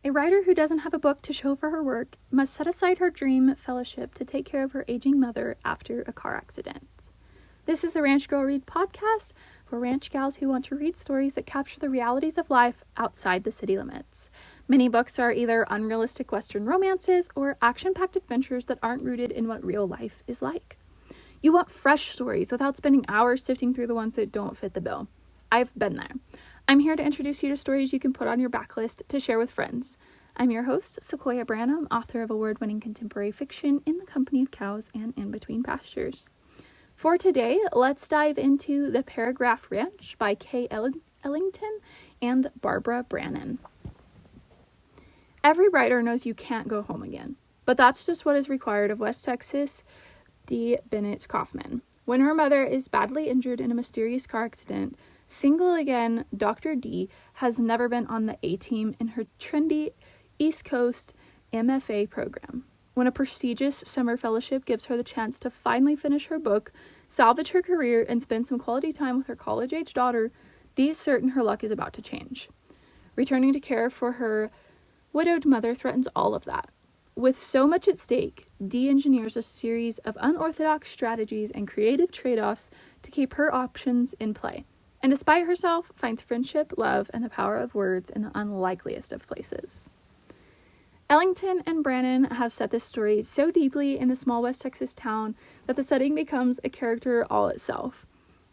A writer who doesn't have a book to show for her work must set aside her dream fellowship to take care of her aging mother after a car accident. This is the Ranch Girl Read podcast for ranch gals who want to read stories that capture the realities of life outside the city limits. Many books are either unrealistic Western romances or action-packed adventures that aren't rooted in what real life is like. You want fresh stories without spending hours sifting through the ones that don't fit the bill. I've been there. I'm here to introduce you to stories you can put on your backlist to share with friends. I'm your host, Sequoyah Branham, author of award-winning contemporary fiction In the Company of Cows and In Between Pastures. For today, let's dive into The Paragraph Ranch by Ellington and Barbra Brannon. Every writer knows you can't go home again, but that's just what is required of West Texas D. Bennett Kaufman. When her mother is badly injured in a mysterious car accident, single again, Dr. D has never been on the A-team in her trendy East Coast MFA program. When a prestigious summer fellowship gives her the chance to finally finish her book, salvage her career, and spend some quality time with her college-age daughter, Dee is certain her luck is about to change. Returning to care for her widowed mother threatens all of that. With so much at stake, Dee engineers a series of unorthodox strategies and creative trade-offs to keep her options in play, and despite herself, finds friendship, love, and the power of words in the unlikeliest of places. Ellington and Brannon have set this story so deeply in the small West Texas town that the setting becomes a character all itself.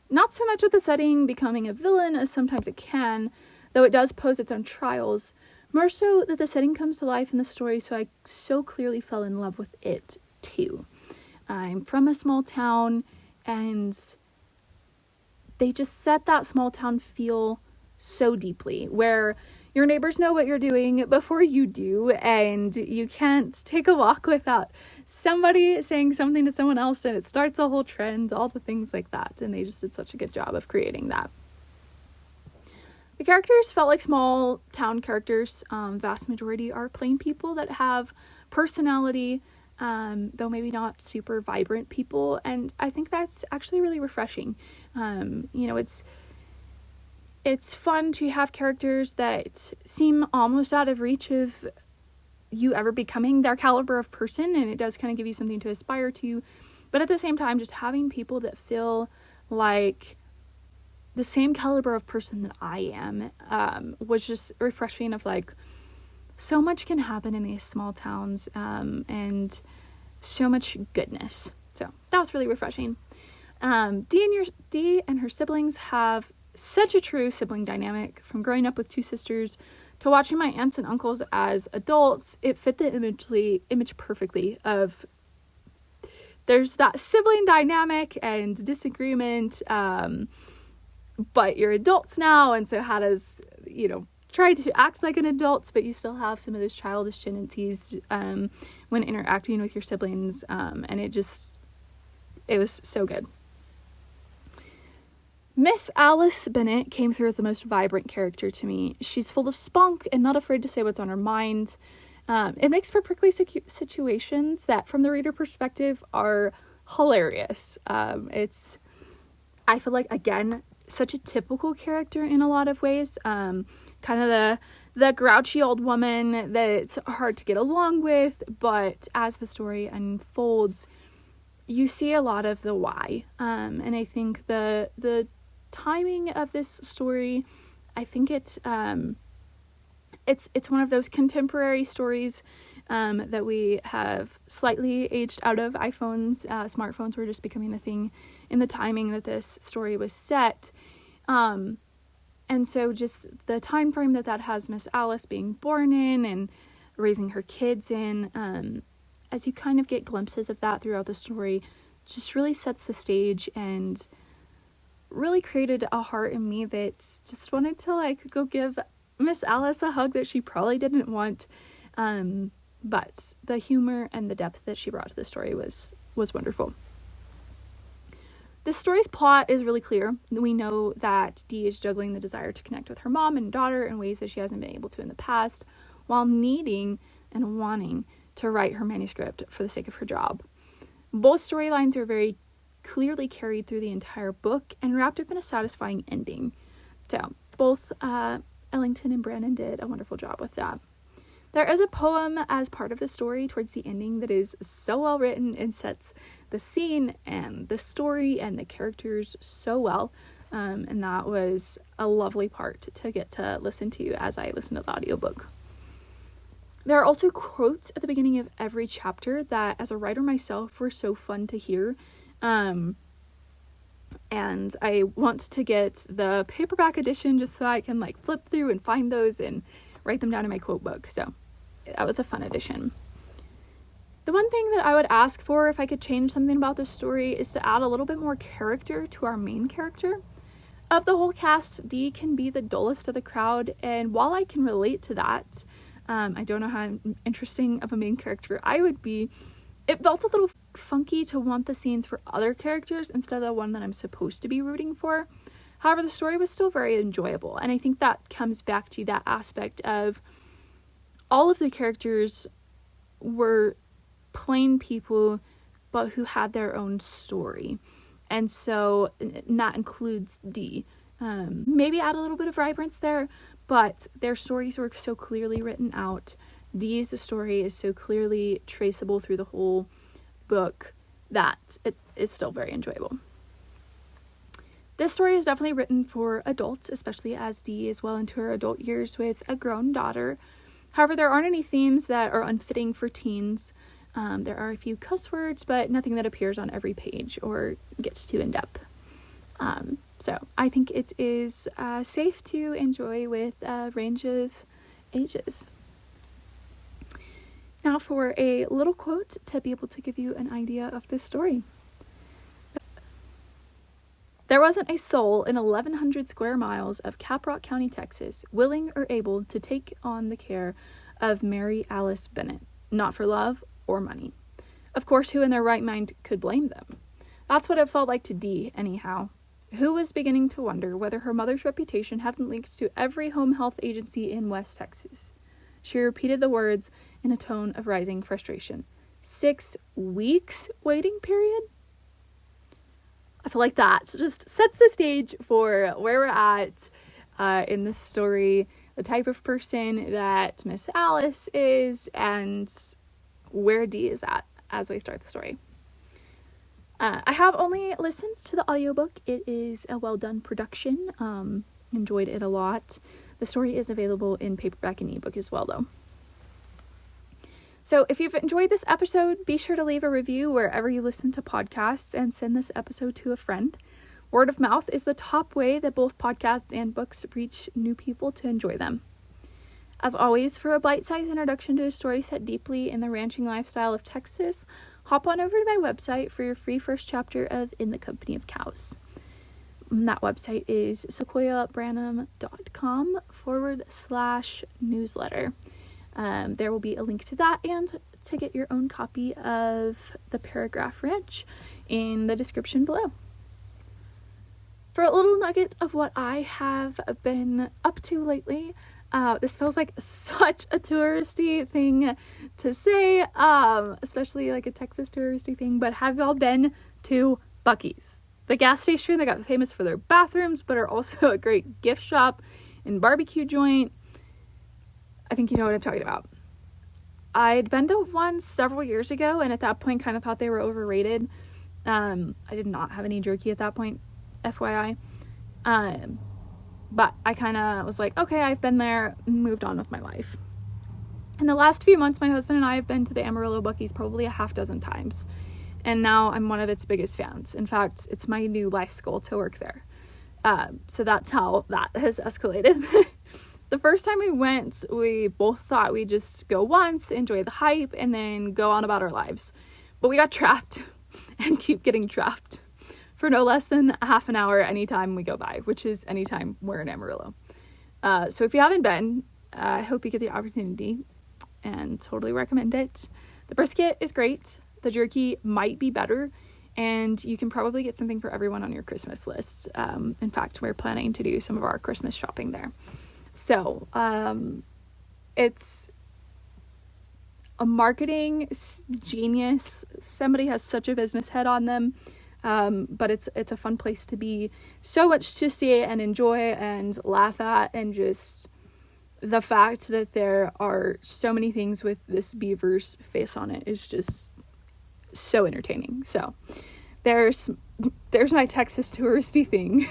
Not so much with the setting becoming a villain as sometimes it can, though it does pose its own trials, more so that the setting comes to life in the story, so I so clearly fell in love with it too. I'm from a small town, and they just set that small town feel so deeply, where your neighbors know what you're doing before you do, and you can't take a walk without somebody saying something to someone else, and it starts a whole trend, all the things like that, and they just did such a good job of creating that. The characters felt like small town characters. Vast majority are plain people that have personality, though maybe not super vibrant people, and I think that's actually really refreshing. It's fun to have characters that seem almost out of reach of you ever becoming their caliber of person, and it does kind of give you something to aspire to, but at the same time, just having people that feel like the same caliber of person that I am was just refreshing. Of like, so much can happen in these small towns, and so much goodness. So that was really refreshing. Dee and her siblings have such a true sibling dynamic. From growing up with two sisters to watching my aunts and uncles as adults, it fit the image perfectly of there's that sibling dynamic and disagreement, but you're adults now, and so how does, try to act like an adult, but you still have some of those childish tendencies when interacting with your siblings, and it was so good. Miss Alice Bennett came through as the most vibrant character to me. She's full of spunk and not afraid to say what's on her mind. It makes for prickly situations that, from the reader perspective, are hilarious. I feel like, again, such a typical character in a lot of ways. Kind of the grouchy old woman that's hard to get along with, but as the story unfolds, you see a lot of the why. And I think the timing of this story, I think it's one of those contemporary stories that we have slightly aged out of. iPhones, smartphones were just becoming a thing in the timing that this story was set. And so just the time frame that has Miss Alice being born in and raising her kids in, as you kind of get glimpses of that throughout the story, just really sets the stage and really created a heart in me that just wanted to go give Miss Alice a hug that she probably didn't want. But the humor and the depth that she brought to the story was wonderful. This story's plot is really clear. We know that Dee is juggling the desire to connect with her mom and daughter in ways that she hasn't been able to in the past, while needing and wanting to write her manuscript for the sake of her job. Both storylines are very clearly carried through the entire book and wrapped up in a satisfying ending. So both Ellington and Brannon did a wonderful job with that. There is a poem as part of the story towards the ending that is so well written and sets the scene and the story and the characters so well. And that was a lovely part to get to listen to as I listened to the audiobook. There are also quotes at the beginning of every chapter that, as a writer myself, were so fun to hear. And I want to get the paperback edition just so I can like flip through and find those and write them down in my quote book. So that was a fun edition. The one thing that I would ask for if I could change something about this story is to add a little bit more character to our main character. Of the whole cast, Dee can be the dullest of the crowd, and while I can relate to that, I don't know how interesting of a main character I would be. It felt a little funky to want the scenes for other characters instead of the one that I'm supposed to be rooting for. However, the story was still very enjoyable, and I think that comes back to that aspect of all of the characters were plain people, but who had their own story. And so that includes Dee. Maybe add a little bit of vibrance there, but their stories were so clearly written out. Dee's story is so clearly traceable through the whole book that it is still very enjoyable. This story is definitely written for adults, especially as Dee is well into her adult years with a grown daughter. However, there aren't any themes that are unfitting for teens. There are a few cuss words, but nothing that appears on every page or gets too in-depth. So I think it is safe to enjoy with a range of ages. Now for a little quote to be able to give you an idea of this story. There wasn't a soul in 1,100 square miles of Caprock County, Texas, willing or able to take on the care of Mary Alice Bennett, not for love or money. Of course, who in their right mind could blame them? That's what it felt like to Dee, anyhow, who was beginning to wonder whether her mother's reputation hadn't linked to every home health agency in West Texas. She repeated the words in a tone of rising frustration. 6 weeks waiting period? I feel like that just sets the stage for where we're at in this story, the type of person that Miss Alice is, and where Dee is at as we start the story. I have only listened to the audiobook. It is a well done production. Enjoyed it a lot. The story is available in paperback and ebook as well, though. So if you've enjoyed this episode, be sure to leave a review wherever you listen to podcasts and send this episode to a friend. Word of mouth is the top way that both podcasts and books reach new people to enjoy them. As always, for a bite-sized introduction to a story set deeply in the ranching lifestyle of Texas, hop on over to my website for your free first chapter of In the Company of Cows. That website is sequoiahbranham.com/newsletter. There will be a link to that and to get your own copy of The Paragraph Ranch in the description below. For a little nugget of what I have been up to lately, this feels like such a touristy thing to say, especially like a Texas touristy thing, but have y'all been to Buc-ee's? The gas station that got famous for their bathrooms, but are also a great gift shop and barbecue joint. I think you know what I'm talking about. I'd been to one several years ago, and at that point kind of thought they were overrated. I did not have any jerky at that point, FYI. But I kind of was like, okay, I've been there, moved on with my life. In the last few months, my husband and I have been to the Amarillo Buc-ee's probably a half dozen times. And now I'm one of its biggest fans. In fact, it's my new life goal to work there. So that's how that has escalated. The first time we went, we both thought we'd just go once, enjoy the hype, and then go on about our lives. But we got trapped and keep getting trapped for no less than a half an hour anytime we go by, which is anytime we're in Amarillo. So if you haven't been, I hope you get the opportunity and totally recommend it. The brisket is great. The jerky might be better, and you can probably get something for everyone on your Christmas list. In fact, we're planning to do some of our Christmas shopping there. So, it's a marketing genius. Somebody has such a business head on them. But it's a fun place to be. So much to see and enjoy and laugh at and just the fact that there are so many things with this beaver's face on it is just so entertaining. So there's my Texas touristy thing.